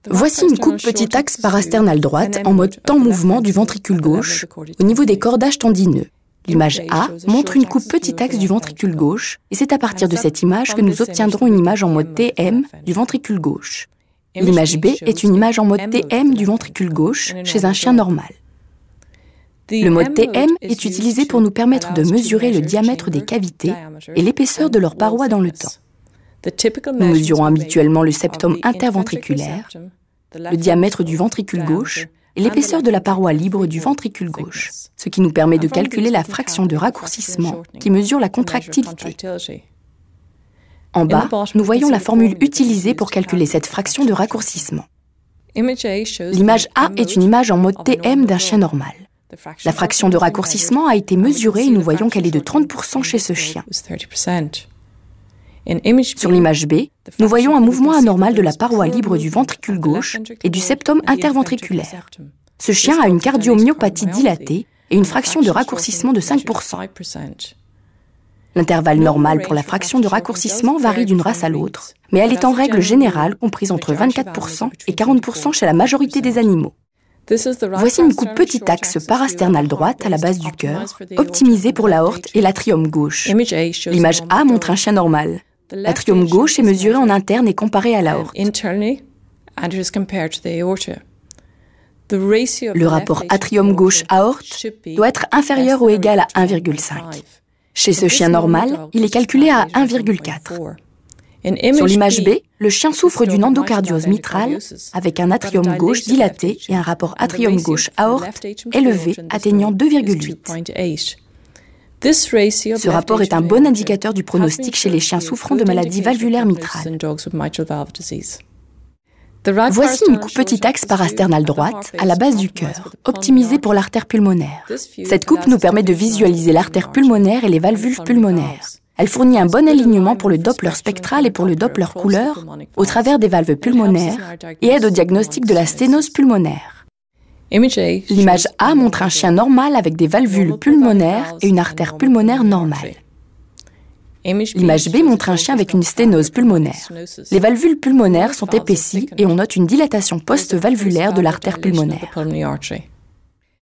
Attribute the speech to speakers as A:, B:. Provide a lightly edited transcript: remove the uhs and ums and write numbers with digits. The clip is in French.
A: Voici une coupe petit axe parasternale droite en mode temps-mouvement du ventricule gauche au niveau des cordages tendineux. L'image A montre une coupe petit axe du ventricule gauche et c'est à partir de cette image que nous obtiendrons une image en mode TM du ventricule gauche. L'image B est une image en mode TM du ventricule gauche chez un chien normal. Le mode TM est utilisé pour nous permettre de mesurer le diamètre des cavités et l'épaisseur de leurs parois dans le temps. Nous mesurons habituellement le septum interventriculaire, le diamètre du ventricule gauche et l'épaisseur de la paroi libre du ventricule gauche, ce qui nous permet de calculer la fraction de raccourcissement qui mesure la contractilité. En bas, nous voyons la formule utilisée pour calculer cette fraction de raccourcissement. L'image A est une image en mode TM d'un chien normal. La fraction de raccourcissement a été mesurée et nous voyons qu'elle est de 30% chez ce chien. Sur l'image B, nous voyons un mouvement anormal de la paroi libre du ventricule gauche et du septum interventriculaire. Ce chien a une cardiomyopathie dilatée et une fraction de raccourcissement de 5%. L'intervalle normal pour la fraction de raccourcissement varie d'une race à l'autre, mais elle est en règle générale comprise entre 24% et 40% chez la majorité des animaux. Voici une coupe petit axe parasternale droite à la base du cœur, optimisée pour l'aorte et l'atrium gauche. L'image A montre un chien normal. L'atrium gauche est mesuré en interne et comparé à l'aorte. Le rapport atrium gauche-aorte doit être inférieur ou égal à 1,5. Chez ce chien normal, il est calculé à 1,4. Sur l'image B, le chien souffre d'une endocardiose mitrale avec un atrium gauche dilaté et un rapport atrium gauche-aorte élevé atteignant 2,8. Ce rapport est un bon indicateur du pronostic chez les chiens souffrant de maladies valvulaires mitrales. Voici une coupe petit axe parasternale droite à la base du cœur, optimisée pour l'artère pulmonaire. Cette coupe nous permet de visualiser l'artère pulmonaire et les valvules pulmonaires. Elle fournit un bon alignement pour le Doppler spectral et pour le Doppler couleur au travers des valves pulmonaires et aide au diagnostic de la sténose pulmonaire. L'image A montre un chien normal avec des valvules pulmonaires et une artère pulmonaire normale. L'image B montre un chien avec une sténose pulmonaire. Les valvules pulmonaires sont épaissies et on note une dilatation post-valvulaire de l'artère pulmonaire.